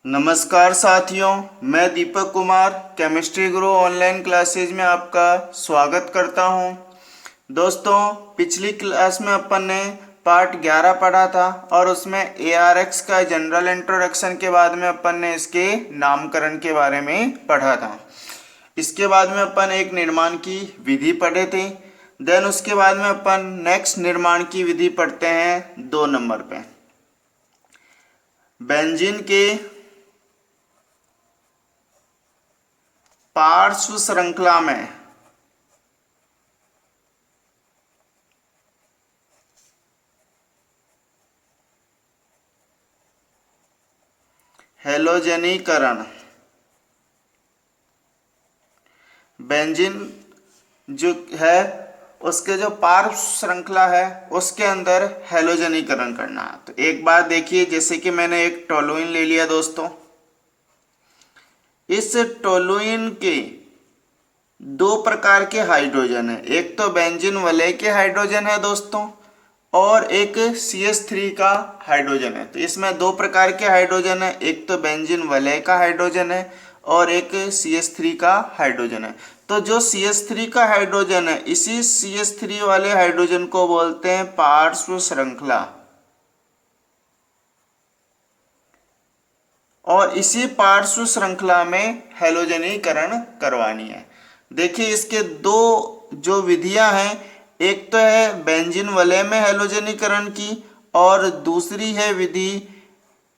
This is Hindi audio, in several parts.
नमस्कार साथियों, मैं दीपक कुमार केमिस्ट्री गुरु ऑनलाइन क्लासेज में आपका स्वागत करता हूं। दोस्तों, पिछली क्लास में अपन ने पार्ट 11 पढ़ा था और उसमें ARX का जनरल इंट्रोडक्शन के बाद में अपन ने इसके नामकरण के बारे में पढ़ा था। इसके बाद में अपन एक निर्माण की विधि पढ़े थे। देन उसके बाद में अपन नेक्स्ट निर्माण की विधि पढ़ते हैं 2 नंबर पे। बेंजीन के पार्श्व श्रृंखला में हैलोजनीकरण। बेंजीन जो है उसके जो पार्श्व श्रृंखला है उसके अंदर हैलोजनीकरण करना है। तो एक बात देखिए, जैसे कि मैंने एक टोलुइन ले लिया दोस्तों। इस टोलुइन के 2 प्रकार के हाइड्रोजन है। एक तो बेंजीन वलय के हाइड्रोजन है दोस्तों, और एक CH3 का हाइड्रोजन है। तो इसमें 2 प्रकार के हाइड्रोजन है, एक तो बेंजीन वलय का हाइड्रोजन है और एक CH3 का हाइड्रोजन है। तो जो CH3 का हाइड्रोजन है, इसी CH3 वाले हाइड्रोजन को बोलते हैं पार्श्व श्रृंखला, और इसी पार्श्व श्रृंखला में हैलोजनीकरण करवानी है। देखिए, इसके 2 जो विधियां हैं, एक तो है बेंजीन वलय में हैलोजनीकरण की और दूसरी है विधि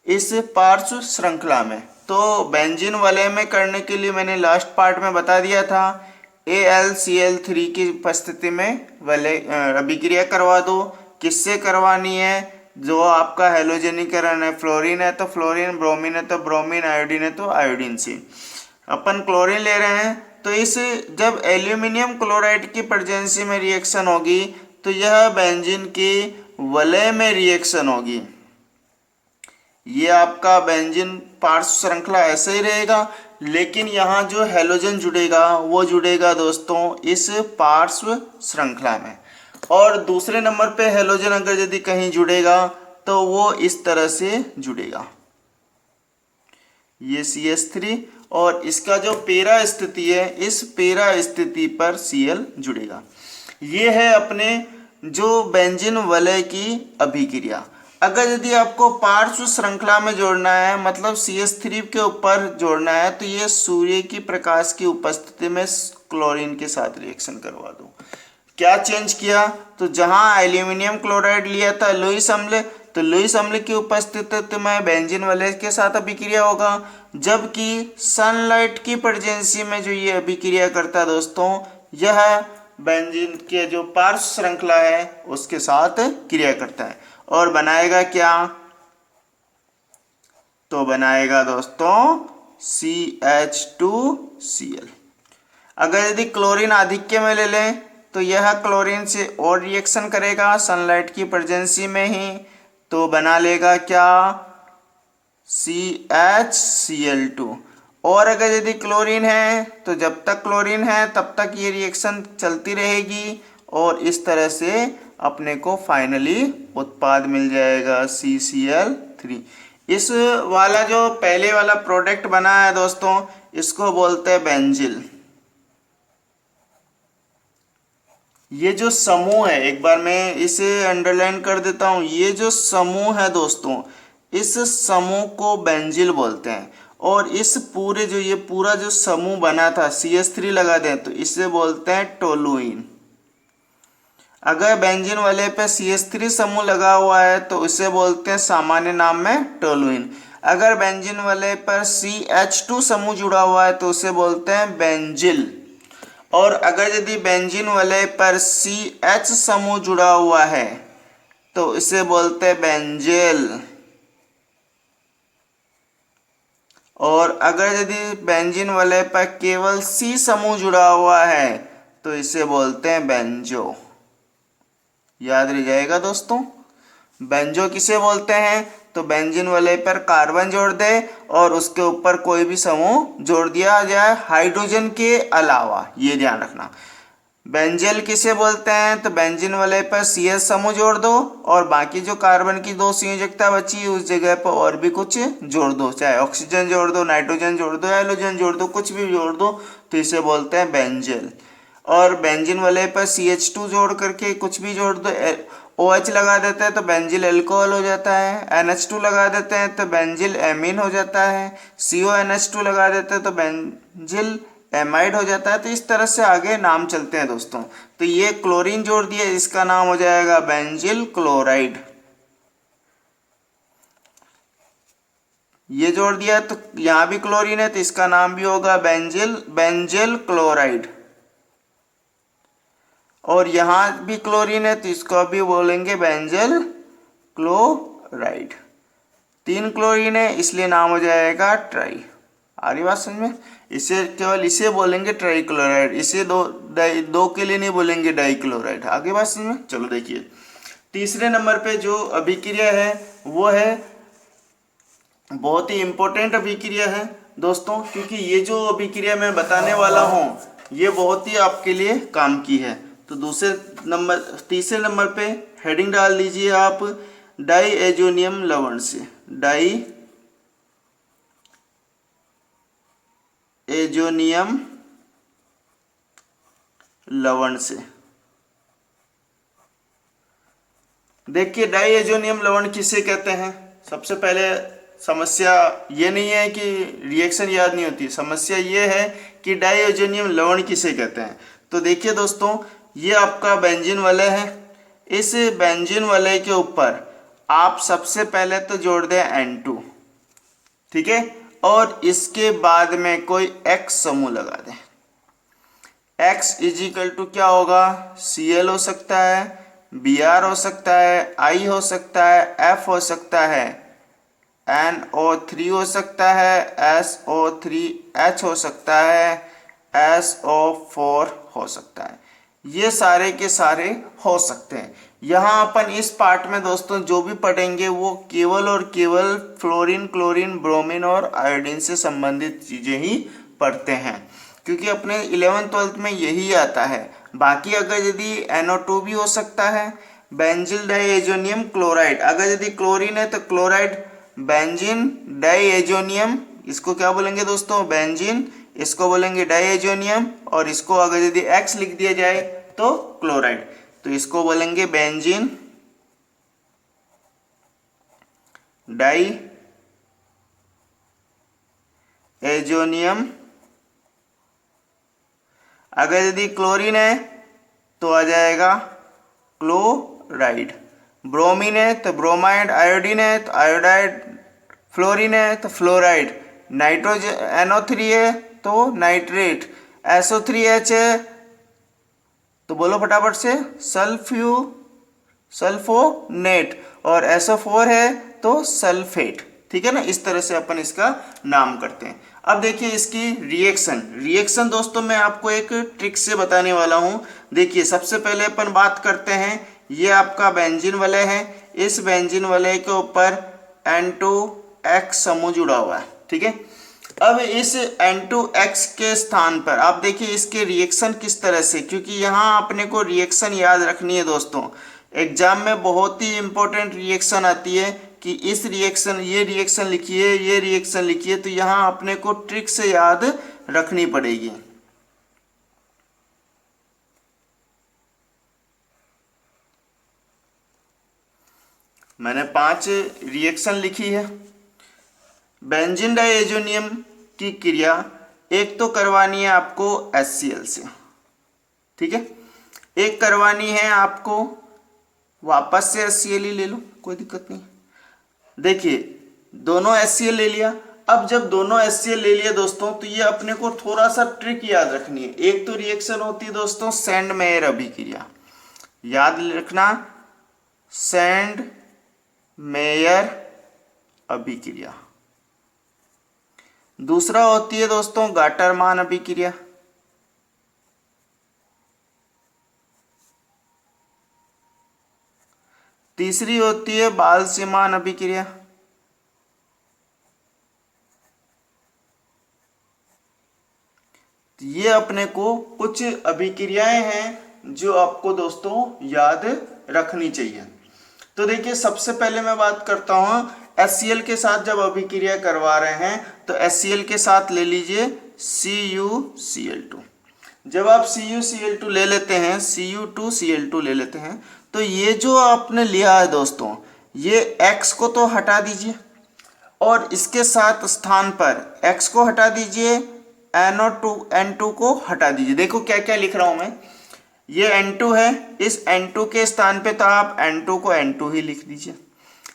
इस पार्श्व श्रृंखला में। तो बेंजीन वलय में करने के लिए मैंने लास्ट पार्ट में बता दिया था, AlCl3 की उपस्थिति में वलय अभिक्रिया करवा दो। किससे करवानी है? जो आपका हैलोजनीकरण है, फ्लोरीन है तो फ्लोरीन, ब्रोमीन है तो ब्रोमीन, आयोडीन है तो आयोडीन से। अपन क्लोरीन ले रहे हैं, तो इस जब एल्यूमिनियम क्लोराइड की प्रेजेंसी में रिएक्शन होगी तो यह बेंजीन की वलय में रिएक्शन होगी। ये आपका बेंजीन पार्श्व श्रृंखला ऐसे ही रहेगा, लेकिन यहाँ जो हैलोजन जुड़ेगा वो जुड़ेगा दोस्तों इस पार्श्व श्रृंखला में। और दूसरे नंबर पे हैलोजन अगर यदि कहीं जुड़ेगा तो वो इस तरह से जुड़ेगा, ये CH3, और इसका जो पेरा स्थिति है, इस पेरा स्थिति पर Cl जुड़ेगा। ये है अपने जो बेंजीन वलय की अभिक्रिया। अगर यदि आपको पार्श्व श्रृंखला में जोड़ना है, मतलब CH3 के ऊपर जोड़ना है, तो ये सूर्य की प्रकाश की उपस्थिति में क्लोरीन के साथ रिएक्शन करवा दो। क्या चेंज किया? तो जहां एल्यूमिनियम क्लोराइड लिया था लुईस अम्ल, तो लुईस अम्ल की उपस्थिति में बेंजीन वलय के साथ अभिक्रिया होगा, जबकि सनलाइट की प्रेजेंसी में जो ये अभिक्रिया करता है दोस्तों, यह बेंजीन के जो पार्श्व श्रृंखला है उसके साथ क्रिया करता है और बनाएगा क्या? तो बनाएगा दोस्तों CH2Cl। अगर यदि क्लोरीन आधिक्य में ले लें तो यह क्लोरीन से और रिएक्शन करेगा सनलाइट की प्रेजेंसी में ही, तो बना लेगा क्या? CHCl2। और अगर यदि क्लोरीन है तो जब तक क्लोरीन है तब तक ये रिएक्शन चलती रहेगी और इस तरह से अपने को फाइनली उत्पाद मिल जाएगा CCl3। इस वाला जो पहले वाला प्रोडक्ट बना है दोस्तों, इसको बोलते हैं बेंजिल। ये जो समूह है, एक बार मैं इसे अंडरलाइन कर देता हूं, ये जो समूह है दोस्तों, इस समूह को बेंजिल बोलते हैं। और इस पूरे जो ये पूरा जो समूह बना था, CH3 लगा दें तो इसे बोलते हैं टोलुइन। अगर बेंजीन वलय पे CH3 समूह लगा हुआ है तो इसे बोलते हैं सामान्य नाम में टोलुइन। अगर बेंजीन वलय पर CH2 समूह जुड़ा हुआ है तो उसे बोलते हैं बेंजिल। और अगर यदि बेंजीन वलय पर CH समूह जुड़ा हुआ है तो इसे बोलते हैं बेंजेल। और अगर यदि बेंजीन वलय पर केवल C समूह जुड़ा हुआ है तो इसे बोलते हैं बेंजो। याद रह जाएगा दोस्तों, बेंजो किसे बोलते हैं? तो बेंजीन वलय पर कार्बन जोड़ दे और उसके ऊपर कोई भी समूह जोड़ दिया जाए हाइड्रोजन के अलावा, ये ध्यान रखना। बेंजेल किसे बोलते हैं? तो बेंजीन वाले पर CH समूह जोड़ दो और बाकी जो कार्बन की 2 संयोजकता बची उस जगह पर और भी कुछ जोड़ दो, चाहे ऑक्सीजन जोड़ दो, नाइट्रोजन जोड़ दो, हाइड्रोजन जोड़ दो, कुछ भी जोड़ दो, तो इसे बोलते हैं बेंजेल। और बेंजीन वाले पर CH2 जोड़ करके कुछ भी जोड़ दो, OH लगा देते हैं तो बेंजिल अल्कोहल हो जाता है, NH2 लगा देते हैं तो बेंजिल एमीन हो जाता है, CONH2 लगा देते हैं तो बेंजिल एमाइड हो जाता है। तो इस तरह से आगे नाम चलते हैं दोस्तों। तो ये क्लोरीन जोड़ दिया, इसका नाम हो जाएगा बेंजिल क्लोराइड। ये जोड़ दिया तो यहां भी क्लोरीन है तो इसका नाम भी होगा बेंजिल क्लोराइड। और यहां भी क्लोरीन है तो इसको भी बोलेंगे बेंजिल क्लोराइड। 3 क्लोरीन है इसलिए नाम हो जाएगा ट्राई। आ रही बात समझ में? इसे केवल इसे बोलेंगे ट्राई क्लोराइड, इसे दो के लिए नहीं बोलेंगे डाई क्लोराइड। आगे बात समझ में? चलो देखिए, तीसरे नंबर पे जो अभिक्रिया है वो है बहुत ही इंपॉर्टेंट अभिक्रिया है दोस्तों, क्योंकि ये जो अभिक्रिया मैं बताने वाला हूँ ये बहुत ही आपके लिए काम की है। तो तीसरे नंबर पे हेडिंग डाल दीजिए आप डाई एजोनियम लवण से, डाई एजोनियम लवण से। देखिए डाई एजोनियम लवण किसे कहते हैं? सबसे पहले समस्या ये नहीं है कि रिएक्शन याद नहीं होती, समस्या ये है कि डाई एजोनियम लवण किसे कहते हैं। तो देखिए दोस्तों, ये आपका बेंजीन वलय है। इस बेंजीन वलय के ऊपर आप सबसे पहले तो जोड़ दें N2, ठीक है, और इसके बाद में कोई X समूह लगा दें। X इजिकल टू क्या होगा? Cl हो सकता है, Br हो सकता है, I हो सकता है, F हो सकता है, NO3 हो सकता है, SO3H हो सकता है, SO4 हो सकता है। ये सारे के सारे हो सकते हैं। यहाँ अपन इस पार्ट में दोस्तों जो भी पढ़ेंगे वो केवल और केवल फ्लोरीन, क्लोरीन, ब्रोमीन और आयोडीन से संबंधित चीज़ें ही पढ़ते हैं, क्योंकि अपने 11th-12th में यही आता है। बाकी अगर यदि NO2 भी हो सकता है, बेंजिल डाईएजोनियम क्लोराइड, अगर यदि क्लोरीन है तो क्लोराइड, बेंजीन डाईएजोनियम, इसको क्या बोलेंगे दोस्तों? बेंजीन, इसको बोलेंगे डाईएजोनियम, और इसको अगर यदि X लिख दिया जाए तो क्लोराइड, तो इसको बोलेंगे बेंजीन डाई एजोनियम। अगर यदि क्लोरीन है तो आ जाएगा क्लोराइड, ब्रोमीन है तो ब्रोमाइड, आयोडीन है तो आयोडाइड, फ्लोरीन है तो फ्लोराइड, नाइट्रोजन NO3 है तो नाइट्रेट, SO3H है तो बोलो फटाफट से सल्फोनेट, और SO4 है तो सल्फेट। ठीक है ना, इस तरह से अपन इसका नाम करते हैं। अब देखिए इसकी रिएक्शन दोस्तों मैं आपको एक ट्रिक से बताने वाला हूं। देखिए सबसे पहले अपन बात करते हैं, ये आपका बेंजीन वलय है, इस बेंजीन वलय के ऊपर N2X समूह जुड़ा हुआ है, ठीक है। अब इस N2X के स्थान पर आप देखिए इसके रिएक्शन किस तरह से, क्योंकि यहाँ अपने को रिएक्शन याद रखनी है दोस्तों। एग्जाम में बहुत ही इंपॉर्टेंट रिएक्शन आती है कि इस रिएक्शन, ये रिएक्शन लिखिए, ये रिएक्शन लिखिए, तो यहाँ अपने को ट्रिक से याद रखनी पड़ेगी। मैंने 5 रिएक्शन लिखी है। बेंजीन डाईएजोनियम की क्रिया एक तो करवानी है आपको HCl से, ठीक है, एक करवानी है आपको, वापस से HCl ही ले लो, कोई दिक्कत नहीं। देखिए दोनों HCl ले लिया। अब जब दोनों HCl ले लिया दोस्तों, तो ये अपने को थोड़ा सा ट्रिक याद रखनी है। एक तो रिएक्शन होती है दोस्तों सैंड मेयर अभिक्रिया, याद रखना, सैंड मेयर अभिक्रिया। दूसरा होती है दोस्तों गाटरमान अभिक्रिया। तीसरी होती है बाल्सीमान अभिक्रिया। ये अपने को कुछ अभिक्रियाएं हैं जो आपको दोस्तों याद रखनी चाहिए। तो देखिए सबसे पहले मैं बात करता हूँ HCl के साथ जब अभिक्रिया करवा रहे हैं तो HCl के साथ ले लीजिए CuCl2। जब आप CuCl2 ले लेते हैं, Cu2Cl2 ले लेते हैं, तो ये जो आपने लिया है दोस्तों, ये X को तो हटा दीजिए और इसके साथ स्थान पर X को हटा दीजिए, NO2 को हटा दीजिए। देखो क्या क्या लिख रहा हूं मैं, ये N2 है, इस N2 के स्थान पे तो आप N2 को N2 ही लिख दीजिए।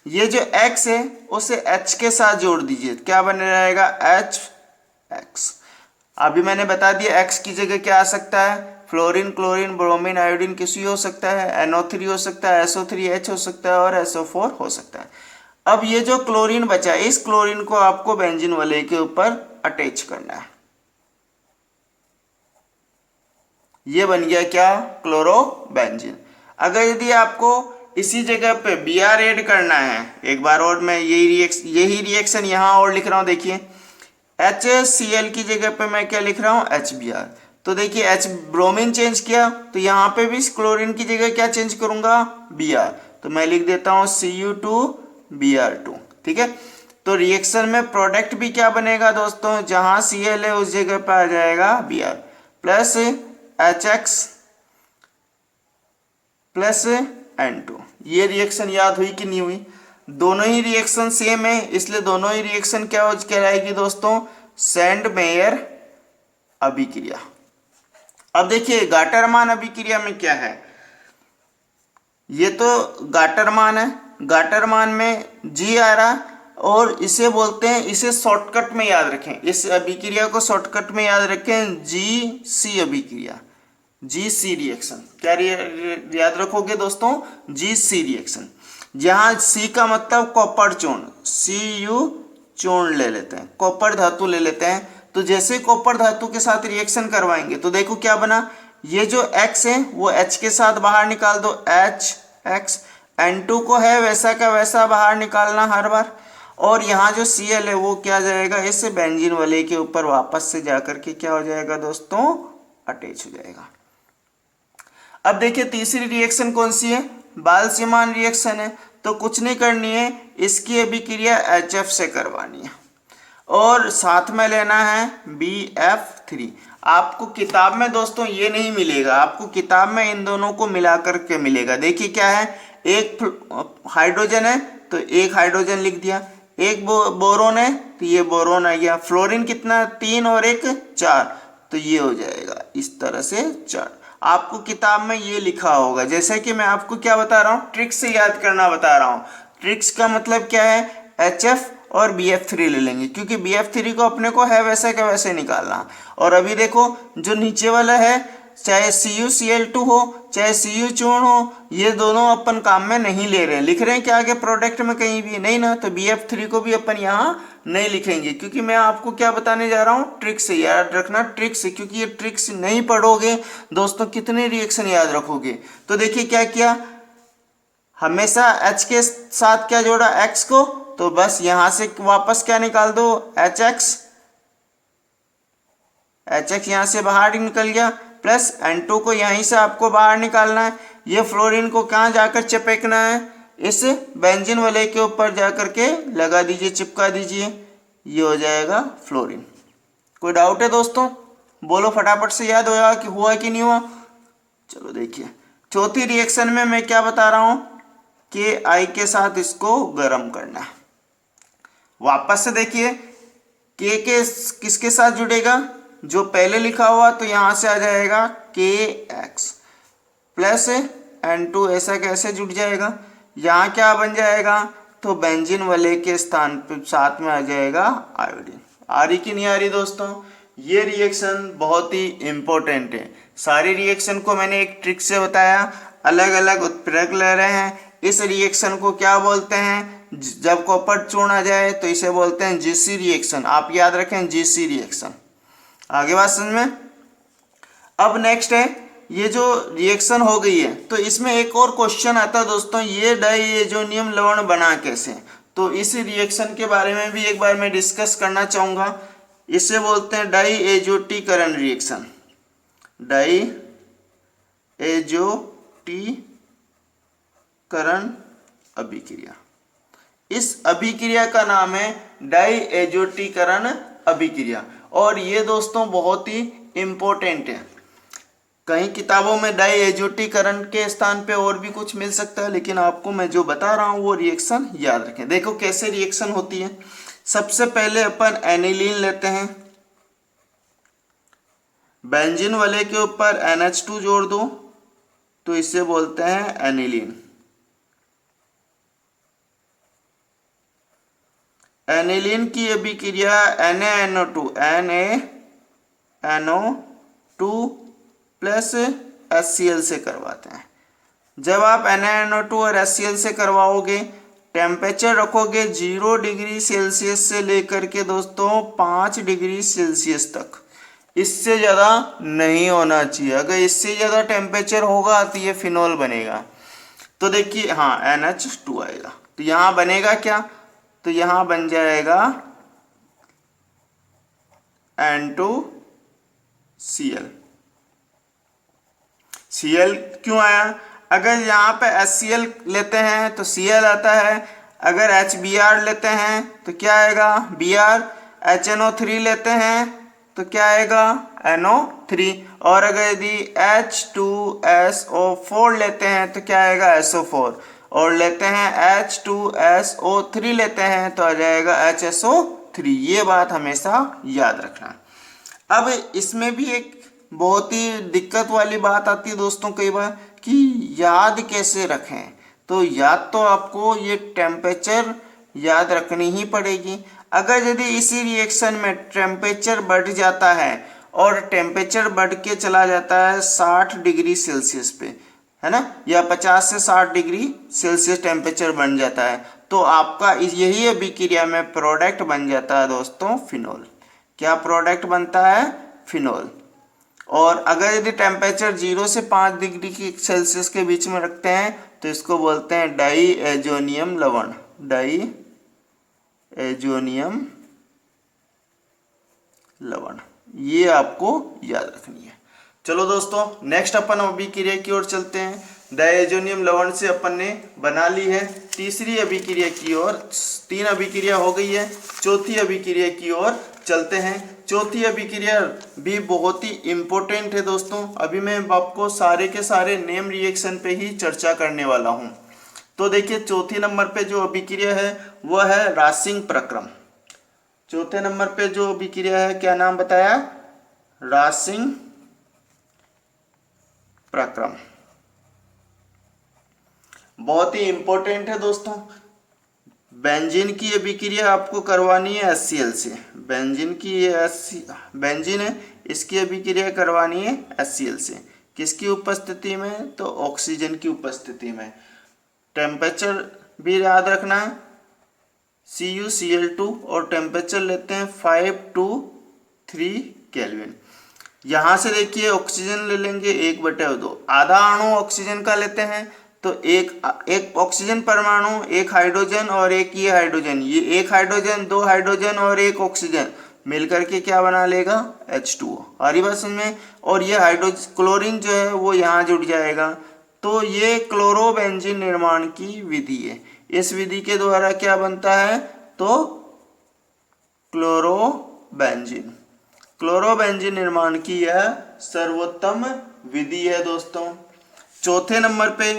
ये जो X है उसे H के साथ जोड़ दीजिए, क्या बन रहेगा HX। अभी मैंने बता दिया X की जगह क्या आ सकता है, फ्लोरीन, क्लोरीन, ब्रोमीन, आयोडीन किसी हो सकता है, NO3 हो सकता है, SO3H हो सकता है और SO4 हो सकता है। अब ये जो क्लोरीन बचा, इस क्लोरीन को आपको बेंजीन वलय के ऊपर अटैच करना है। ये बन गया क्या, क्लोरोबेंजीन। अगर यदि आपको इसी जगह पे Br ऐड करना है, एक बार और मैं यही रिएक्शन यहाँ और लिख रहा हूँ। देखिए HCl की जगह पे मैं क्या लिख रहा हूँ, HBr। तो देखिए H ब्रोमीन चेंज किया तो यहाँ पे भी क्लोरीन की जगह क्या चेंज करूंगा, Br। तो मैं लिख देता हूँ Cu2Br2। ठीक है, तो रिएक्शन में प्रोडक्ट भी क्या बनेगा दोस्तों, जहां Cl है उस जगह पे आ जाएगा Br plus HX plus N2। ये रिएक्शन याद हुई कि नहीं हुई, दोनों ही रिएक्शन सेम है, इसलिए दोनों ही रिएक्शन क्या कहलाएगी दोस्तों, सैंड मेयर अभिक्रिया। अब देखिए गाटरमान अभिक्रिया में क्या है, ये तो गाटरमान है, गाटरमान में G आ रहा और इसे बोलते हैं, इसे शॉर्टकट में याद रखें, इस अभिक्रिया को शॉर्टकट में याद रखें GC अभिक्रिया, GC रिएक्शन। क्या याद रखोगे दोस्तों, GC रिएक्शन, जहां C का मतलब कॉपर चूर्ण, Cu चूर्ण ले लेते हैं, कॉपर धातु ले लेते हैं। तो जैसे कॉपर धातु के साथ रिएक्शन करवाएंगे तो देखो क्या बना, ये जो X है वो H के साथ बाहर निकाल दो, HX, N2 को है वैसा का वैसा बाहर निकालना हर बार, और यहाँ जो Cl है वो क्या जाएगा, इस बेंजीन वलय के ऊपर वापस से जाकर के क्या हो जाएगा दोस्तों, अटैच हो जाएगा। अब देखिए तीसरी रिएक्शन कौन सी है, बाल-सीमान रिएक्शन है। तो कुछ नहीं करनी है, इसकी अभिक्रिया HF से करवानी है और साथ में लेना है BF3। आपको किताब में दोस्तों ये नहीं मिलेगा, आपको किताब में इन दोनों को मिला करके मिलेगा। देखिए क्या है, एक हाइड्रोजन है तो एक हाइड्रोजन लिख दिया, एक बोरोन है तो ये बोरोन आ गया, फ्लोरीन कितना 3 और 1 4, तो ये हो जाएगा इस तरह से 4। आपको किताब में ये लिखा होगा, जैसे कि मैं आपको क्या बता रहा हूँ, ट्रिक्स से याद करना बता रहा हूँ। ट्रिक्स का मतलब क्या है, HF और BF3 ले लेंगे, क्योंकि BF3 को अपने को है वैसे का वैसे निकालना। और अभी देखो जो नीचे वाला है, चाहे CuCl2 हो चाहे Cu चूर्ण हो, ये दोनों अपन काम में नहीं ले रहे हैं। लिख रहे हैं क्या आगे प्रोडक्ट में कहीं भी नहीं ना, तो BF3 को भी अपन यहाँ नहीं लिखेंगे, क्योंकि मैं आपको क्या बताने जा रहा हूँ, ट्रिक्स से याद रखना, ट्रिक्स, क्योंकि ये ट्रिक्स नहीं पढ़ोगे दोस्तों कितने रिएक्शन याद रखोगे। तो देखिए क्या किया, हमेशा H के साथ क्या जोड़ा, X को, तो बस यहां से वापस क्या निकाल दो, HX यहां से बाहर निकल गया, प्लस N2 को यहीं से आपको बाहर निकालना है। ये फ्लोरीन को कहाँ जाकर चिपकना है, इस बेंजीन वलय के ऊपर जाकर के लगा दीजिए, चिपका दीजिए, ये हो जाएगा फ्लोरीन। कोई डाउट है दोस्तों, बोलो फटाफट से, याद हुआ कि नहीं हुआ। चलो देखिए चौथी रिएक्शन में मैं क्या बता रहा हूं, KI के साथ इसको गर्म करना है। वापस से देखिए K के किसके साथ जुड़ेगा, जो पहले लिखा हुआ, तो यहां से आ जाएगा KX प्लस N2, ऐसा कैसे जुड़ जाएगा, यहाँ क्या बन जाएगा, तो बेंजीन वलय के स्थान पर साथ में आ जाएगा आयोडीन। आ रही कि नहीं आ रही दोस्तों, ये रिएक्शन बहुत ही इंपॉर्टेंट है। सारी रिएक्शन को मैंने एक ट्रिक से बताया, अलग अलग उत्प्रेरक ले रहे हैं। इस रिएक्शन को क्या बोलते हैं, जब कॉपर चूर्ण आ जाए तो इसे बोलते हैं GC रिएक्शन। आप याद रखें GC रिएक्शन। आगे बात समझ में। अब नेक्स्ट है, ये जो रिएक्शन हो गई है तो इसमें एक और क्वेश्चन आता है दोस्तों, ये डाइएजोनियम लवण बना कैसे। तो इस रिएक्शन के बारे में भी एक बार मैं डिस्कस करना चाहूँगा। इसे बोलते हैं डाई एजोटीकरण रिएक्शन, डाई एजोटीकरण अभिक्रिया। इस अभिक्रिया का नाम है डाई एजोटीकरण अभिक्रिया। और ये दोस्तों बहुत ही इंपॉर्टेंट है। कई किताबों में डाई एजोटीकरण के स्थान पे और भी कुछ मिल सकता है, लेकिन आपको मैं जो बता रहा हूँ वो रिएक्शन याद रखें। देखो कैसे रिएक्शन होती है। सबसे पहले अपन एनिलीन लेते हैं, बेंजीन वाले के ऊपर NH2 जोड़ दो तो इसे बोलते हैं एनिलीन। एनिलीन की अभिक्रिया NaNO2 प्लस HCl से करवाते हैं। जब आप NaNO2 और HCl से करवाओगे, टेम्परेचर रखोगे 0 डिग्री सेल्सियस से लेकर के दोस्तों 5 डिग्री सेल्सियस तक। इससे ज़्यादा नहीं होना चाहिए। अगर इससे ज़्यादा टेम्परेचर होगा तो ये फिनोल बनेगा। तो देखिए हाँ NH2 आएगा। तो यहाँ बनेगा क्या, तो यहाँ बन जाएगा N2Cl। Cl क्यों आया? अगर यहाँ पे HCl लेते हैं तो Cl आता है, अगर HBr लेते हैं तो क्या आएगा Br, HNO3 लेते हैं तो क्या आएगा NO3, और अगर यदि H2SO4 लेते हैं तो क्या आएगा SO4, और लेते हैं H2SO3 लेते हैं तो आ जाएगा HSO3। ये बात हमेशा याद रखना। अब इसमें भी एक बहुत ही दिक्कत वाली बात आती है दोस्तों कई बार कि याद कैसे रखें। तो याद तो आपको ये टेम्परेचर याद रखनी ही पड़ेगी। अगर यदि इसी रिएक्शन में टेम्परेचर बढ़ जाता है और टेम्परेचर बढ़ के चला जाता है 60 डिग्री सेल्सियस पे, है ना, या 50 से 60 डिग्री सेल्सियस टेम्परेचर बन जाता है, तो आपका यही अभिक्रिया में प्रोडक्ट बन जाता है दोस्तों फिनोल। क्या प्रोडक्ट बनता है? फिनोल। और अगर यदि टेम्परेचर 0 से 5 डिग्री की सेल्सियस के बीच में रखते हैं तो इसको बोलते हैं डाई एजोनियम लवण, डाई एजोनियम लवण। ये आपको याद रखनी है। चलो दोस्तों नेक्स्ट अपन अभिक्रिया की ओर चलते हैं। डायजोनियम लवण से अपन ने बना ली है तीसरी अभिक्रिया की ओर। 3 अभिक्रिया हो गई है, चौथी अभिक्रिया की ओर चलते हैं। चौथी अभिक्रिया भी बहुत ही इम्पोर्टेंट है दोस्तों। अभी मैं आपको सारे के सारे नेम रिएक्शन पे ही चर्चा करने वाला हूँ। तो देखिए चौथी नंबर पे जो अभिक्रिया है वह है रासिंग प्रक्रम। चौथे नंबर पे जो अभिक्रिया है क्या नाम बताया? रासिंग प्रक्रम। बहुत ही इंपॉर्टेंट है दोस्तों। बेंजीन की अभिक्रिया आपको करवानी है HCl से। बेंजीन की बेंजीन है, इसकी अभिक्रिया करवानी है HCl से। किसकी उपस्थिति में? तो ऑक्सीजन की उपस्थिति में। टेम्परेचर भी याद रखना है CuCl2 और टेम्परेचर लेते हैं 5 to 3 केल्विन। यहाँ से देखिए ऑक्सीजन ले लेंगे 1/2, आधा अणु ऑक्सीजन का लेते हैं तो एक ऑक्सीजन परमाणु, एक हाइड्रोजन और एक ये हाइड्रोजन, ये एक हाइड्रोजन, 2 हाइड्रोजन और एक ऑक्सीजन मिलकर के क्या बना लेगा? H2O। आ रही बात समझ में? और ये हाइड्रोजन क्लोरीन जो है वो यहाँ जुड़ जाएगा। तो ये क्लोरोबेंजीन निर्माण की विधि है। इस विधि के द्वारा क्या बनता है? तो क्लोरोबेंजीन। क्लोरोबेंजीन निर्माण की यह सर्वोत्तम विधि है दोस्तों। चौथे नंबर पे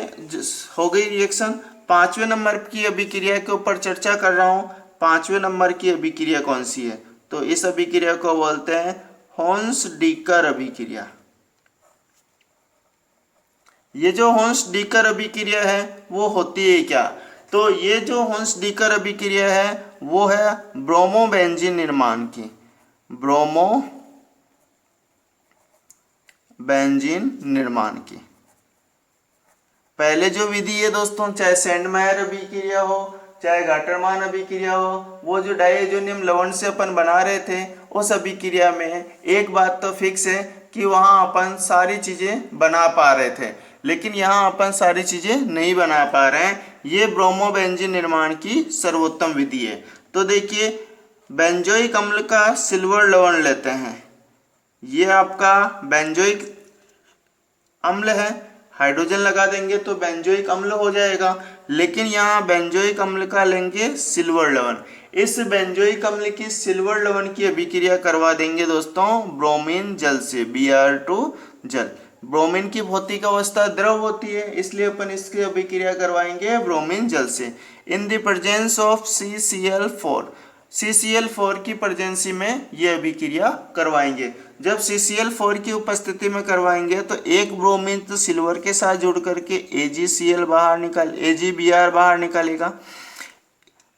हो गई रिएक्शन। 5वें नंबर की अभिक्रिया के ऊपर चर्चा कर रहा हूँ। 5वें नंबर की अभिक्रिया कौन सी है? तो इस अभिक्रिया को बोलते हैं होन्स-डीकर अभिक्रिया। ये जो होन्स-डीकर अभिक्रिया है वो होती है क्या? तो ये जो होन्स-डीकर अभिक्रिया है वो है ब्रोमोबेंजीन निर्माण की। ब्रोमोबेंजीन निर्माण की पहले जो विधि है दोस्तों, चाहे सेंडमायर अभिक्रिया हो चाहे गाटरमान अभिक्रिया हो, वो जो डायजोनियम लवण से अपन बना रहे थे उस अभिक्रिया में एक बात तो फिक्स है कि वहाँ अपन सारी चीज़ें बना पा रहे थे, लेकिन यहाँ अपन सारी चीज़ें नहीं बना पा रहे हैं। ये ब्रोमोबेंजीन निर्माण की सर्वोत्तम विधि है। तो देखिए बेंजोइक अम्ल का सिल्वर लवण लेते हैं, ये आपका बेंजोइक अम्ल है, हाइड्रोजन लगा देंगे तो बेंजोइक अम्ल हो जाएगा। लेकिन यहाँ बेंजोइक अम्ल का लेंगे सिल्वर लवण, इस बेंजोइक अम्ल की सिल्वर लवण की अभिक्रिया करवा देंगे दोस्तों ब्रोमीन जल से, Br2 जल। ब्रोमीन की भौतिक अवस्था द्रव होती है, इसलिए अपन इसकी अभिक्रिया करवाएंगे ब्रोमीन जल से। In the presence of CCl4, CCl4 की प्रेजेंसी में ये अभिक्रिया करवाएंगे। जब CCl4 की उपस्थिति में करवाएंगे तो एक ब्रोमीन तो सिल्वर के साथ जुड़ करके AgCl AgBr बाहर निकालेगा,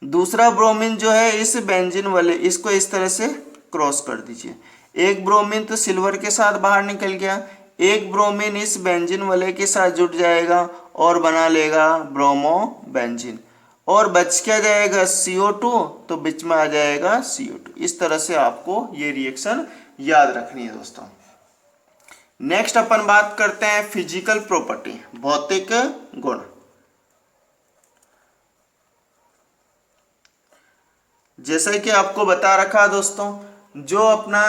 दूसरा ब्रोमीन जो है इस बेंजीन वाले, इसको इस तरह से क्रॉस कर दीजिए, एक ब्रोमीन तो सिल्वर के साथ बाहर निकल गया, एक ब्रोमीन इस बेंजीन वाले के साथ जुड़ जाएगा और बना लेगा ब्रोमो बेंजीन, और बच क्या जाएगा CO2, तो बीच में आ जाएगा CO2। इस तरह से आपको ये रिएक्शन याद रखनी है दोस्तों। नेक्स्ट अपन बात करते हैं फिजिकल प्रॉपर्टी, भौतिक गुण। जैसा कि आपको बता रखा दोस्तों, जो अपना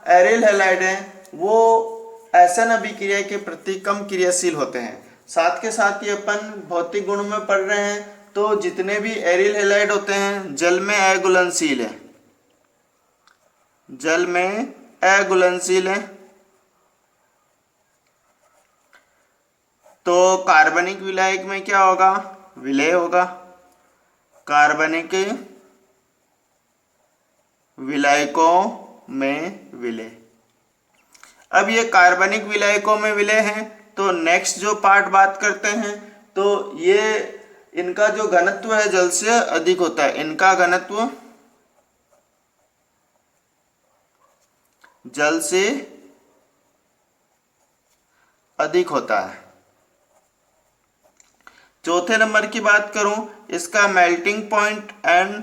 एरिल हैलाइड है वो एसन अभिक्रिया के प्रति कम क्रियाशील होते हैं। साथ के साथ ही अपन भौतिक गुण में पढ़ रहे हैं, तो जितने भी एरिल हैलाइड होते हैं जल में अघुलनशील है, जल में अघुलनशील है। तो कार्बनिक विलायक में क्या होगा, विलय होगा, कार्बनिक विलायकों में विलय। अब ये कार्बनिक विलायकों में विलय है, तो नेक्स्ट जो पार्ट बात करते हैं, तो ये इनका जो घनत्व है जल से अधिक होता है, इनका घनत्व जल से अधिक होता है। चौथे नंबर की बात करूं, इसका melting point and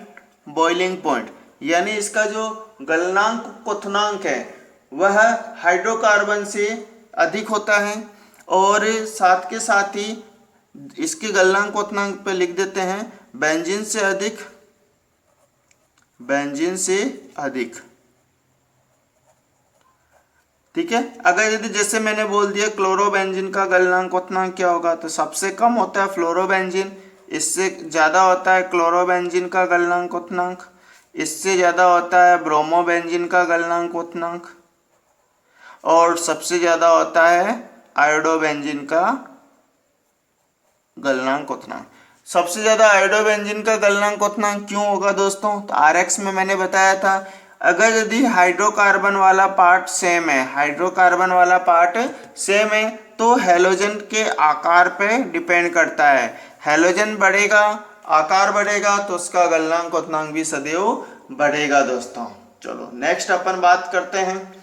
boiling point, यानी इसका जो गलनांक क्वथनांक है वह हाइड्रोकार्बन से अधिक होता है, और साथ के साथ ही इसके गलनांक क्वथनांक पे लिख देते हैं बेंजीन से अधिक, बेंजीन से अधिक। ठीक है, अगर यदि जैसे मैंने बोल दिया क्लोरोबेंजीन का गलनांक क्वथनांक क्या होगा, तो सबसे कम होता है फ्लोरोबेंजीन, इससे ज्यादा होता है क्लोरोबेंजीन का गलनांक क्वथनांक, इससे ज्यादा होता है ब्रोमोबेंजीन का गलनांक क्वथनांक, और सबसे ज्यादा होता है आयोडोबेंजीन का गलनांक क्वथनांक। सबसे ज्यादा आयोडोबेंजीन का गलनांक क्वथनांक क्यों होगा दोस्तों, तो RX में मैंने बताया था, अगर यदि हाइड्रोकार्बन वाला पार्ट सेम है, हाइड्रोकार्बन वाला पार्ट सेम है, तो हैलोजन के आकार पे डिपेंड करता है, हैलोजन बढ़ेगा, आकार बढ़ेगा, तो उसका गलनांक क्वथनांक भी सदैव बढ़ेगा दोस्तों। चलो नेक्स्ट अपन बात करते हैं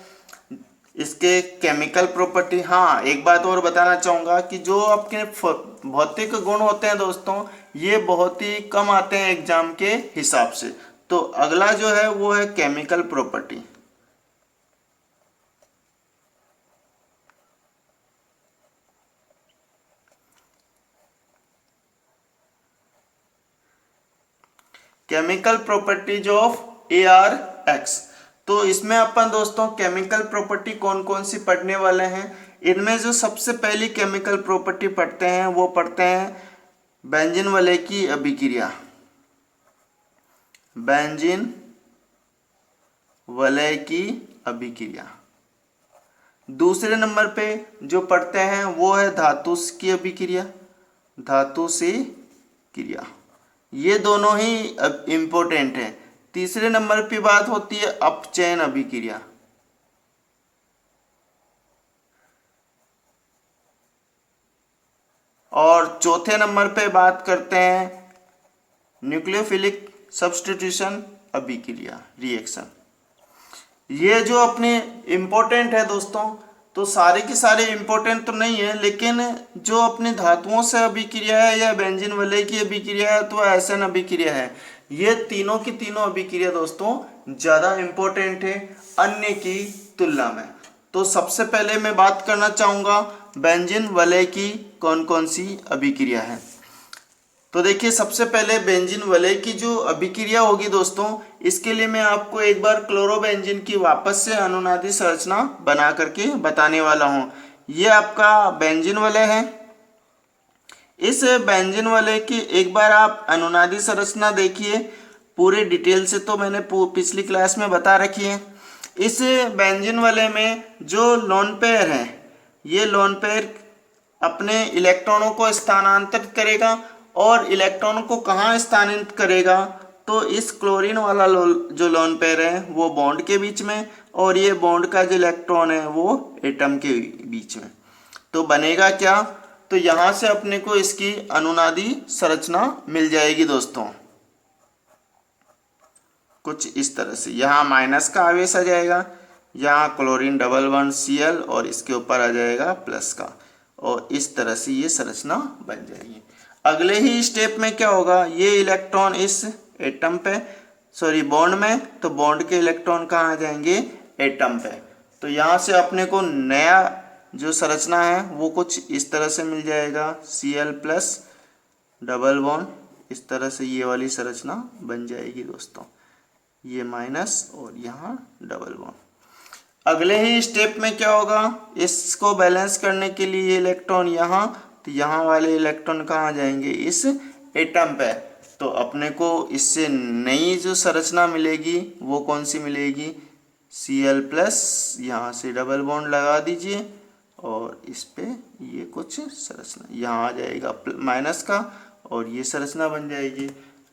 इसके केमिकल प्रॉपर्टी। हाँ, एक बात और बताना चाहूँगा कि जो आपके भौतिक गुण होते हैं दोस्तों, ये बहुत ही कम आते हैं एग्जाम के हिसाब से। तो अगला जो है वो है chemical property. Chemical properties of ARX। तो इसमें अपन दोस्तों केमिकल प्रॉपर्टी कौन कौन सी पढ़ने वाले हैं, इनमें जो सबसे पहली केमिकल प्रॉपर्टी पढ़ते हैं वो पढ़ते हैं बेंजीन वलय की अभिक्रिया, बेंजीन वलय की अभिक्रिया। दूसरे नंबर पे जो पढ़ते हैं वो है धातु की अभिक्रिया, धातु से क्रिया, ये दोनों ही इंपॉर्टेंट है। तीसरे नंबर पे बात होती है अपचयन अभिक्रिया, और चौथे नंबर पे बात करते हैं न्यूक्लियोफिलिक सब्स्टिट्यूशन अभिक्रिया रिएक्शन। ये जो अपने इम्पोर्टेंट है दोस्तों, तो सारे के सारे इम्पोर्टेंट तो नहीं है, लेकिन जो अपनी धातुओं से अभिक्रिया है या बेंजीन वलय की अभिक्रिया है तो एसन अभिक्रिया है, ये तीनों की तीनों अभिक्रिया दोस्तों ज़्यादा इम्पोर्टेंट है अन्य की तुलना में। तो सबसे पहले मैं बात करना चाहूँगा बेंजीन वलय की कौन कौन सी अभिक्रिया है। तो देखिए सबसे पहले बेंजीन वलय की जो अभिक्रिया होगी दोस्तों, इसके लिए मैं आपको एक बार क्लोरोबेंजीन की वापस से अनुनादी संरचना बना करके बताने वाला हूँ। ये आपका बेंजीन वलय है। इस बेंजीन वलय की एक बार आप अनुनादी संरचना देखिए, पूरी डिटेल से तो मैंने पिछली क्लास में बता रखी है। इस बेंजीन वलय में जो लोन पेयर है, ये लोन पेयर अपने इलेक्ट्रॉनों को स्थानांतरित करेगा और इलेक्ट्रॉनों को कहाँ स्थानांतरित करेगा, तो इस क्लोरीन वाला जो लोन पेयर है वो बॉन्ड के बीच में, और ये बॉन्ड का जो इलेक्ट्रॉन है वो एटम के बीच में। तो बनेगा क्या, तो यहाँ से अपने को इसकी अनुनादी संरचना मिल जाएगी दोस्तों, कुछ इस तरह से। यहाँ माइनस का आवेश आ जाएगा, यहाँ क्लोरीन डबल बॉन्ड Cl और इसके ऊपर आ जाएगा प्लस का, और इस तरह से ये संरचना बन जाएगी। अगले ही स्टेप में क्या होगा, ये इलेक्ट्रॉन इस एटम पे बॉन्ड में, तो बॉन्ड के इलेक्ट्रॉन कहाँ आ जाएंगे, एटम पे। तो यहाँ से अपने को नया जो संरचना है वो कुछ इस तरह से मिल जाएगा, Cl प्लस डबल बॉन्ड, इस तरह से ये वाली संरचना बन जाएगी दोस्तों, ये माइनस और यहाँ डबल बॉन्ड। अगले ही स्टेप में क्या होगा, इसको बैलेंस करने के लिए ये इलेक्ट्रॉन यहाँ, तो यहाँ वाले इलेक्ट्रॉन कहाँ जाएंगे, इस एटम पे। तो अपने को इससे नई जो संरचना मिलेगी वो कौन सी मिलेगी, Cl प्लस, यहाँ से डबल बॉन्ड लगा दीजिए और इस पे ये कुछ संरचना यहाँ आ जाएगा माइनस का, और ये संरचना बन जाएगी।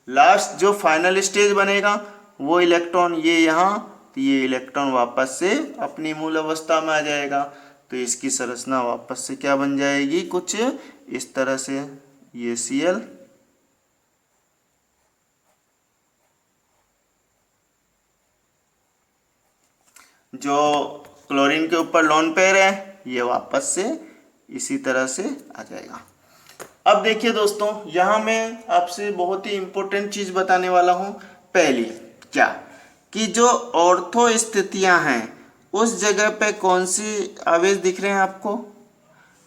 लास्ट जो फाइनल स्टेज बनेगा वो इलेक्ट्रॉन ये यहाँ, तो ये इलेक्ट्रॉन वापस से अपनी मूल अवस्था में आ जाएगा। तो इसकी संरचना वापस से क्या बन जाएगी, कुछ इस तरह से, ये Cl जो क्लोरीन के ऊपर लोन पेयर है ये वापस से इसी तरह से आ जाएगा। अब देखिए दोस्तों, यहाँ मैं आपसे बहुत ही इंपॉर्टेंट चीज बताने वाला हूँ। पहली क्या, कि जो ऑर्थो स्थितियां हैं उस जगह पे कौन सी आवेश दिख रहे हैं आपको,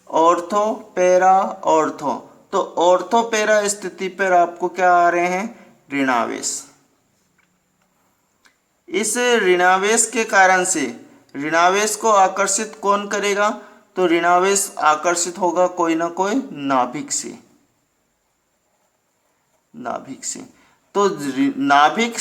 ऑर्थो पैरा ऑर्थो। तो ऑर्थो पैरा स्थिति पर आपको क्या आ रहे हैं, ऋणावेश। इस ऋणावेश के कारण से ऋणावेश को आकर्षित कौन करेगा, तो ऋणावेश आकर्षित होगा कोई ना कोई नाभिक से, नाभिक से। तो नाभिक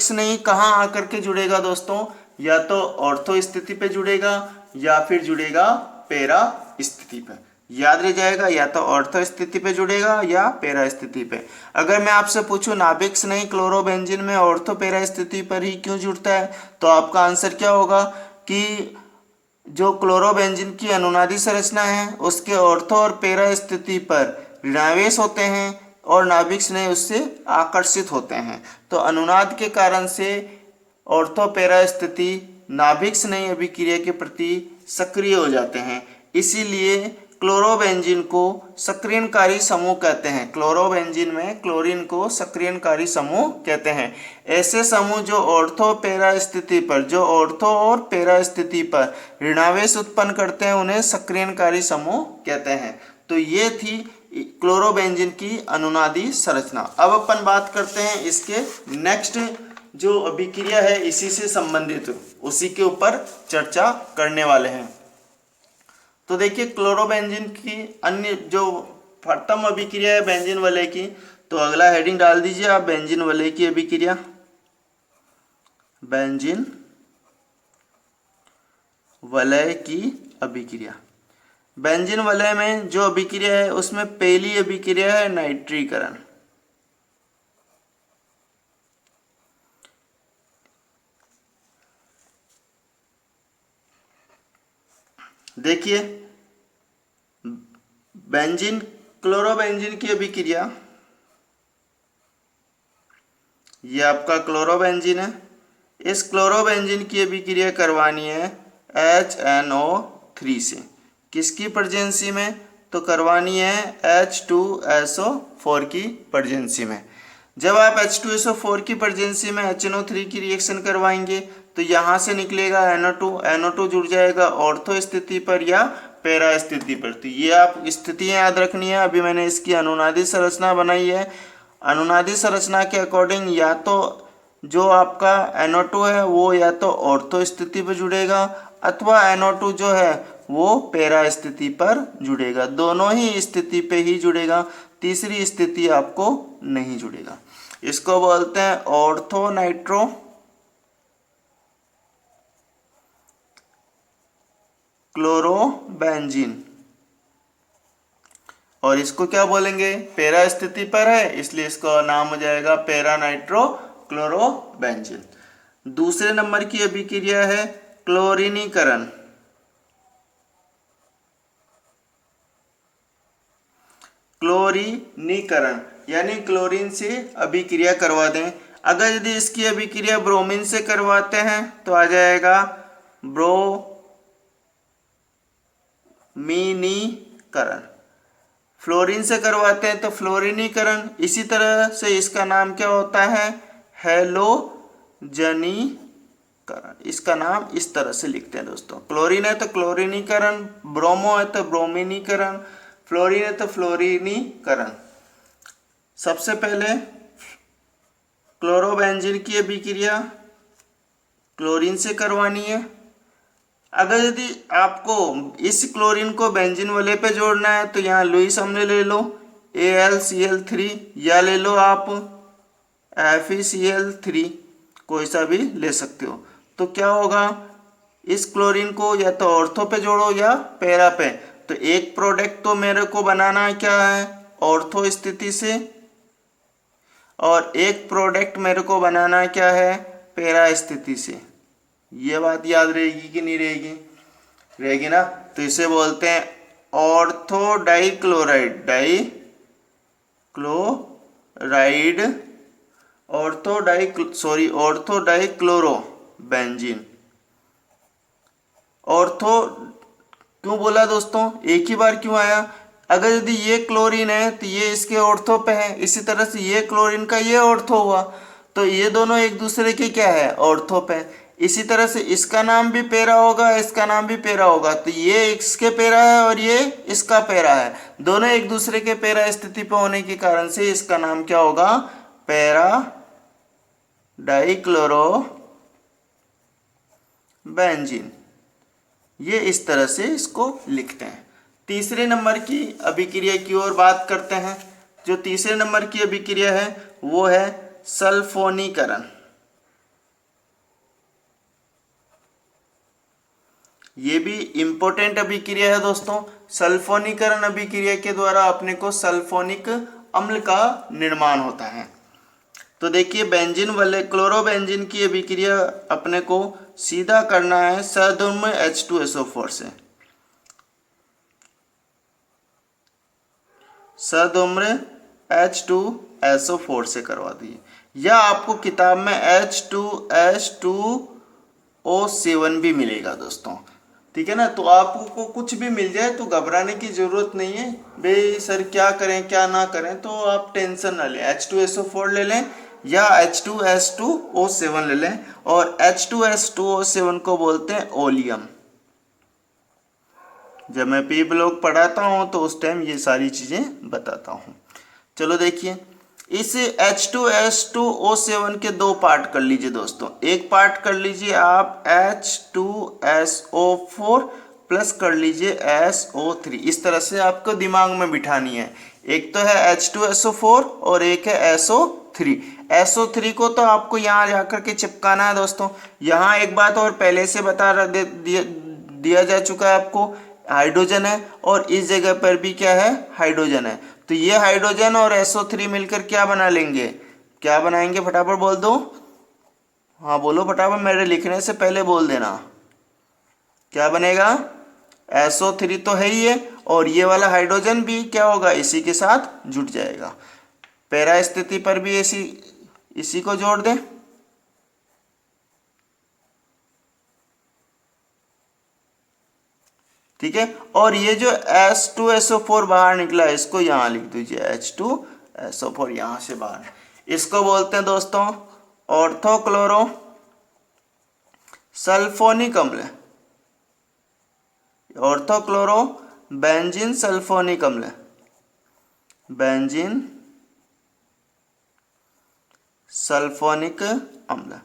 से ही कहाँ आकर के जुड़ेगा दोस्तों, या तो ऑर्थो स्थिति पे जुड़ेगा या फिर जुड़ेगा पैरा स्थिति पे। याद रह जाएगा, या तो ऑर्थो स्थिति पे जुड़ेगा या पैरा स्थिति पे। अगर मैं आपसे पूछूं नाभिक से नहीं क्लोरोबेंजीन में ऑर्थो पैरा स्थिति पर ही क्यों जुड़ता है, तो आपका आंसर क्या होगा कि जो क्लोरोबेंजीन की अनुनादी संरचना है उसके ऑर्थो और पैरा स्थिति पर ऋणावेश होते हैं और नाभिक स्नेह उससे आकर्षित होते हैं। तो अनुनाद के कारण से ऑर्थो पैरा स्थिति नाभिक स्नेह अभिक्रिया के प्रति सक्रिय हो जाते हैं। इसीलिए क्लोरोबेंजीन को सक्रियणकारी समूह कहते हैं। क्लोरोबेंजीन में क्लोरीन को सक्रियणकारी समूह कहते हैं। ऐसे समूह जो ऑर्थो पैरा स्थिति पर, जो ऑर्थो और पैरा स्थिति पर ऋणावेश उत्पन्न करते हैं उन्हें सक्रियणकारी समूह कहते हैं। तो ये थी क्लोरोबेंजीन की अनुनादी संरचना। अब अपन बात करते हैं इसके नेक्स्ट जो अभिक्रिया है इसी से संबंधित, उसी के ऊपर चर्चा करने वाले हैं। तो देखिए क्लोरोबेंजीन की अन्य जो प्रथम अभिक्रिया है बेंजीन वलय की, तो अगला हेडिंग डाल दीजिए आप, बेंजीन वलय की अभिक्रिया। बेंजीन वलय की अभिक्रिया। बेंजीन वलय में जो अभिक्रिया है उसमें पहली अभिक्रिया है नाइट्रीकरण। देखिए बेंजीन क्लोरोबेंजीन की अभिक्रिया, ये आपका क्लोरोबेंजीन है। इस क्लोरोबेंजीन की अभिक्रिया करवानी है HNO3 से। किसकी प्रेजेंसी में, तो करवानी है H2SO4 की प्रेजेंसी में। जब आप H2SO4 की प्रेजेंसी में HNO3 की रिएक्शन करवाएंगे तो यहाँ से निकलेगा NO2 जुड़ जाएगा ऑर्थो स्थिति पर या पैरा स्थिति पर। तो ये आप स्थितियां याद रखनी है। अभी मैंने इसकी अनुनादी संरचना बनाई है। अनुनादी संरचना के अकॉर्डिंग या तो जो आपका NO2 है वो या तो ऑर्थो स्थिति पर जुड़ेगा अथवा NO2 जो है वो पैरा स्थिति पर जुड़ेगा। दोनों ही स्थिति पे ही जुड़ेगा, तीसरी स्थिति आपको नहीं जुड़ेगा। इसको बोलते हैं ऑर्थो नाइट्रो क्लोरोबेंजीन। और इसको क्या बोलेंगे, पैरा स्थिति पर है इसलिए इसका नाम हो जाएगा पैरा नाइट्रो क्लोरोबेंजीन। दूसरे नंबर की अभिक्रिया है क्लोरीनीकरण। क्लोरीनीकरण यानी क्लोरीन से अभिक्रिया करवा दें। अगर यदि इसकी अभिक्रिया ब्रोमीन से करवाते हैं तो आ जाएगा ब्रोमीनीकरण। फ्लोरीन से करवाते हैं तो फ्लोरीनीकरण। इसी तरह से इसका नाम क्या होता है, हैलोजनीकरण। इसका नाम इस तरह से लिखते हैं दोस्तों। क्लोरीन है तो क्लोरीनीकरण, ब्रोमो है तो ब्रोमीनीकरण, फ्लोरीन है तो फ्लोरीनीकरण। सबसे पहले क्लोरोबेंजीन की अभिक्रिया क्लोरीन से करवानी है। अगर यदि आपको इस क्लोरीन को बेंजीन वाले पे जोड़ना है तो यहाँ लुईस अम्ल ले लो AlCl3 या ले लो आप FeCl3, कोई सा भी ले सकते हो। तो क्या होगा, इस क्लोरीन को या तो ऑर्थो पे जोड़ो या पैरा पे। तो एक प्रोडक्ट तो मेरे को बनाना है क्या है, ऑर्थो स्थिति से, और एक प्रोडक्ट मेरे को बनाना है क्या है, पैरा स्थिति से। ये बात याद रहेगी कि नहीं रहेगी, रहेगी ना। तो इसे बोलते हैं ortho dichloride, dichloride, ortho dichlorobenzene. Ortho क्यों बोला दोस्तों, एक ही बार क्यों आया। अगर यदि ये क्लोरीन है तो ये इसके ऑर्थो पे है, इसी तरह से ये क्लोरीन का ये ऑर्थो हुआ, तो ये दोनों एक दूसरे के क्या है, ऑर्थो पे। इसी तरह से इसका नाम भी पैरा होगा, इसका नाम भी पैरा होगा। तो ये इसके पैरा है और ये इसका पैरा है, दोनों एक दूसरे के पैरा स्थिति पे होने के कारण से इसका नाम क्या होगा, पैरा डाइक्लोरोबेंजीन। ये इस तरह से इसको लिखते हैं। तीसरे नंबर की अभिक्रिया की ओर बात करते हैं। जो तीसरे नंबर की अभिक्रिया है वो है सल्फोनीकरण। ये भी इंपॉर्टेंट अभिक्रिया है दोस्तों। सल्फोनीकरण अभिक्रिया के द्वारा अपने को सल्फोनिक अम्ल का निर्माण होता है। तो देखिए बेंजीन वाले क्लोरोबेंजीन की अभिक्रिया अपने को सीधा करना है सधूम्र H2SO4 से। सधूम्र H2SO4 से करवा दिए, या आपको किताब में H2S2O7 भी मिलेगा दोस्तों, ठीक है ना। तो आपको कुछ भी मिल जाए तो घबराने की जरूरत नहीं है, भाई सर क्या करें क्या ना करें, तो आप टेंशन ना लें। H2SO4 ले लें या H2S2O7 ले लें। और H2S2O7 को बोलते हैं ओलियम। जब मैं पी ब्लॉक पढ़ाता हूँ तो उस टाइम ये सारी चीज़ें बताता हूँ। चलो देखिए, इस H2S2O7 के दो पार्ट कर लीजिए दोस्तों। एक पार्ट कर लीजिए आप H2SO4 प्लस कर लीजिए SO3। इस तरह से आपको दिमाग में बिठानी है। एक तो है H2SO4 और एक है SO3। SO3 को तो आपको यहाँ जाकर के चिपकाना है दोस्तों। यहाँ एक बात और पहले से दिया जा चुका है आपको, हाइड्रोजन है और इस जगह पर भी क्या है, हाइड्रोजन है। तो ये हाइड्रोजन और SO3 मिलकर क्या बना लेंगे, क्या बनाएंगे, फटाफट बोल दो। हाँ बोलो फटाफट, मेरे लिखने से पहले बोल देना। क्या बनेगा, SO3 तो है ही है, और ये वाला हाइड्रोजन भी क्या होगा, इसी के साथ जुट जाएगा। पैरा स्थिति पर भी इसी को जोड़ दें। ठीक है, और ये जो H2SO4 बाहर निकला है इसको यहाँ लिख दीजिए, H2SO4 यहाँ से बाहर। इसको बोलते हैं दोस्तों ऑर्थोक्लोरो सल्फोनिक अम्ल। ऑर्थोक्लोरो बेंजीन सल्फोनिक अम्ल, बेंजीन सल्फोनिक अम्ल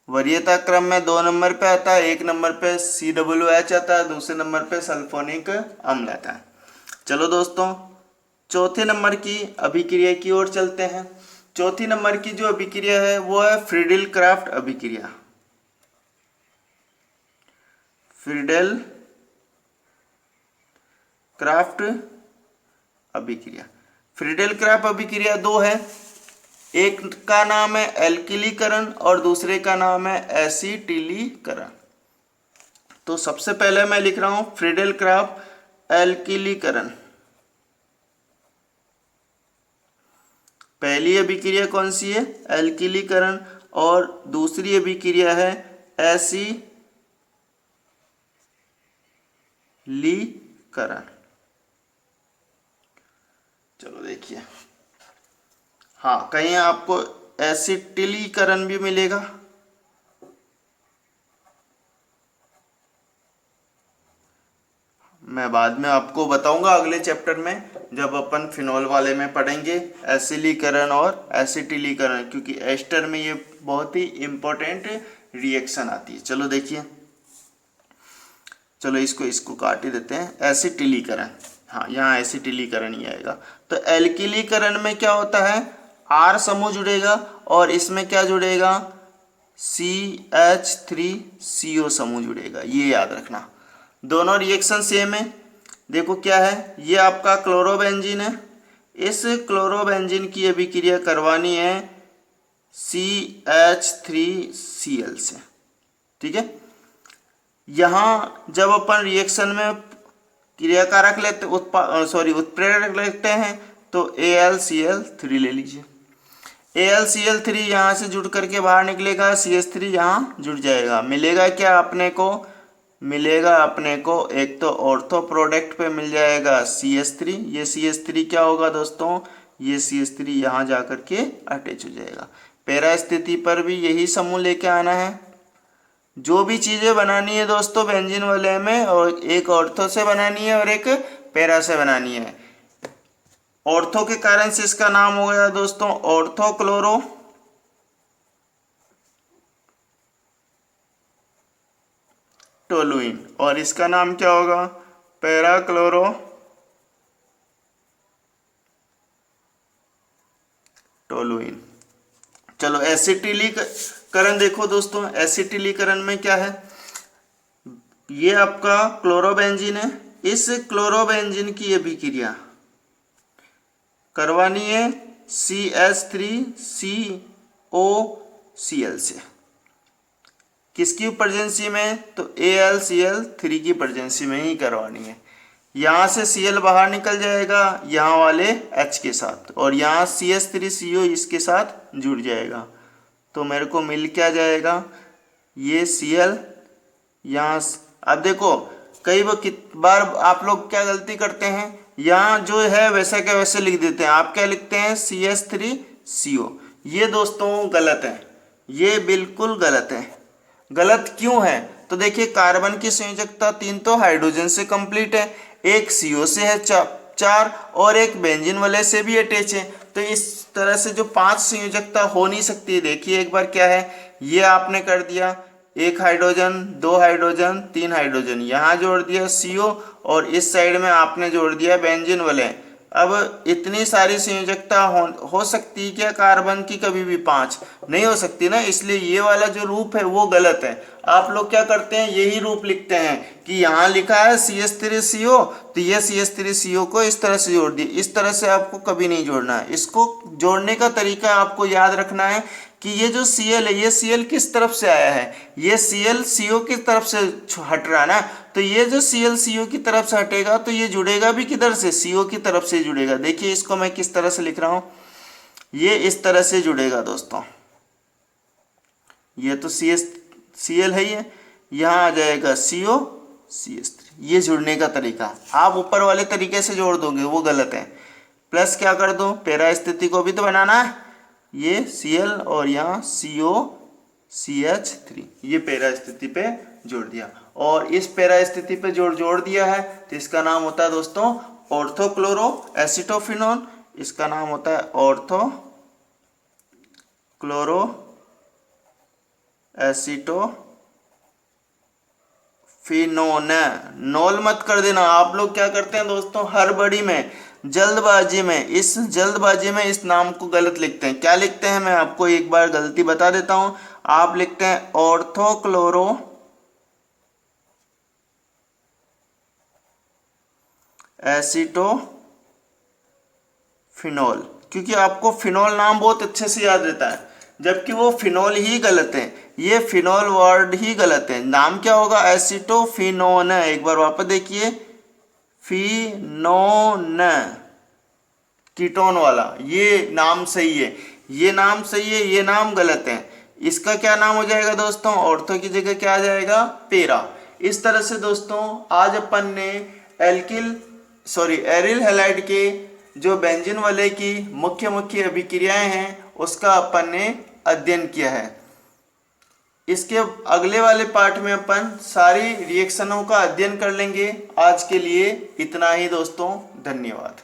वरीयता क्रम में 2 नंबर पे आता है, 1 नंबर पे COOH आता है, दूसरे नंबर पे सल्फोनिक अम्ल आता है। चलो दोस्तों चौथे नंबर की अभिक्रिया की ओर चलते हैं। चौथी नंबर की जो अभिक्रिया है वो है फ्रीडेल क्राफ्ट अभिक्रिया, फ्रीडेल क्राफ्ट अभिक्रिया। फ्रीडेल क्राफ्ट अभिक्रिया दो है, एक का नाम है एल्किलीकरण और दूसरे का नाम है एसिटिलीकरण। तो सबसे पहले मैं लिख रहा हूं फ्रीडेल क्राफ्ट एल्किलीकरण। पहली अभिक्रिया कौन सी है? एल्किलीकरण, और दूसरी अभिक्रिया है एसिलीकरण। चलो देखिए, हाँ कहीं आपको एसिटिलीकरण भी मिलेगा, मैं बाद में आपको बताऊंगा अगले चैप्टर में जब अपन फिनॉल वाले में पढ़ेंगे एसिलीकरण और एसिटिलीकरण, क्योंकि एस्टर में ये बहुत ही इंपॉर्टेंट रिएक्शन आती है। चलो देखिए, चलो इसको काट ही देते हैं। एसिटिलीकरण, हाँ यहाँ एसिटिलीकरण ही आएगा। तो एल्किलीकरण में क्या होता है, R समूह जुड़ेगा और इसमें क्या जुड़ेगा, CH3CO समूह जुड़ेगा, ये याद रखना। दोनों रिएक्शन सेम है। देखो क्या है, ये आपका क्लोरोबेंजीन है, इस क्लोरोबेंजीन की अभिक्रिया करवानी है CH3Cl से, ठीक है। यहाँ जब अपन रिएक्शन में क्रियाकारक लेते उत्प्रेरक लेते हैं तो AlCl3 ले लीजिए। AlCl3 यहाँ से जुड़ करके बाहर निकलेगा, CH3 यहाँ जुड़ जाएगा। मिलेगा क्या अपने को, मिलेगा अपने को एक तो ऑर्थो प्रोडक्ट पे मिल जाएगा CH3, ये CH3 क्या होगा दोस्तों, ये CH3 यहाँ जा करके अटैच हो जाएगा। पैरा स्थिति पर भी यही समूह लेके आना है। जो भी चीज़ें बनानी है दोस्तों बेंजीन वाले में, और एक ऑर्थो से बनानी है और एक पैरा से बनानी है। ऑर्थो के कारण से इसका नाम हो गया दोस्तों ऑर्थोक्लोरो टोलुइन, और इसका नाम क्या होगा, पैराक्लोरो टोलुइन। चलो एसिटिलीकरण देखो दोस्तों, एसिटिलीकरण में क्या है, ये आपका क्लोरोबेंजीन है, इस क्लोरोबेंजीन की अभिक्रिया करवानी है CH3COCl से। किसकी प्रेजेंसी में, तो AlCl3 की प्रेजेंसी में ही करवानी है। यहाँ से Cl बाहर निकल जाएगा यहाँ वाले H के साथ, और यहाँ CH3CO इसके साथ जुड़ जाएगा। तो मेरे को मिल क्या जाएगा, ये Cl यहाँ। अब देखो कई बार आप लोग क्या गलती करते हैं, यहाँ जो है वैसा क्या वैसे लिख देते हैं। आप क्या लिखते हैं, CH3CO। ये दोस्तों गलत है, ये बिल्कुल गलत है। गलत क्यों है, तो देखिए कार्बन की संयोजकता 3 तो हाइड्रोजन से कंप्लीट है, एक CO से है 4 और एक बेंजीन वाले से भी अटैच है। तो इस तरह से जो 5 संयोजकता हो नहीं सकती। देखिए एक बार क्या है, ये आपने कर दिया, 1 हाइड्रोजन 2 हाइड्रोजन 3 हाइड्रोजन, यहाँ जोड़ दिया CO, और इस साइड में आपने जोड़ दिया बेंजीन वाले। अब इतनी सारी संयोजकता हो सकती है क्या कार्बन की, कभी भी 5 नहीं हो सकती ना, इसलिए ये वाला जो रूप है वो गलत है। आप लोग क्या करते हैं, यही रूप लिखते हैं कि यहाँ लिखा है CH3CO, तो ये CH3CO को इस तरह से जोड़ दिए। इस तरह से आपको कभी नहीं जोड़ना है। इसको जोड़ने का तरीका आपको याद रखना है कि ये जो Cl है, ये Cl किस तरफ से आया है, ये Cl CO की तरफ से हट रहा है ना, तो ये जो Cl CO की तरफ से हटेगा तो ये जुड़ेगा भी किधर से, CO की तरफ से जुड़ेगा। देखिए इसको मैं किस तरह से लिख रहा हूँ, ये इस तरह से जुड़ेगा दोस्तों। ये तो Cl है, ये यहाँ आ जाएगा CO CH3, ये जुड़ने का तरीका। आप ऊपर वाले तरीके से जोड़ दोगे वो गलत है। प्लस क्या कर दो, पैरा स्थिति को भी तो बनाना है, ये Cl और यहाँ CO CH3, ये पैरा स्थिति पे जोड़ दिया, और इस पैरा स्थिति पे जोड़ दिया है तो इसका नाम होता है दोस्तों ऑर्थोक्लोरो एसिटोफिनोन। इसका नाम होता है ऑर्थोक्लोरो एसिटोफिनोन। नॉल मत कर देना। आप लोग क्या करते हैं दोस्तों, हड़बड़ी में, जल्दबाजी में, इस नाम को गलत लिखते हैं। क्या लिखते हैं, मैं आपको एक बार गलती बता देता हूं। आप लिखते हैं ऑर्थोक्लोरो एसिटोफिनोल, क्योंकि आपको फिनोल नाम बहुत अच्छे से याद रहता है, जबकि वो फिनोल ही गलत है। ये फिनोल वर्ड ही गलत है। नाम क्या होगा, एसिटोफिनोन। एक बार वापस देखिए, फिनोन, कीटोन वाला, ये नाम सही है, ये नाम सही है, ये नाम गलत है। इसका क्या नाम हो जाएगा दोस्तों, ऑर्थो की जगह क्या आ जाएगा, पेरा। इस तरह से दोस्तों आज अपन ने एरिल हैलाइड के जो बेंजीन वाले की मुख्य मुख्य अभिक्रियाएं हैं उसका अपन ने अध्ययन किया है। इसके अगले वाले पार्ट में अपन सारी रिएक्शनों का अध्ययन कर लेंगे। आज के लिए इतना ही दोस्तों, धन्यवाद।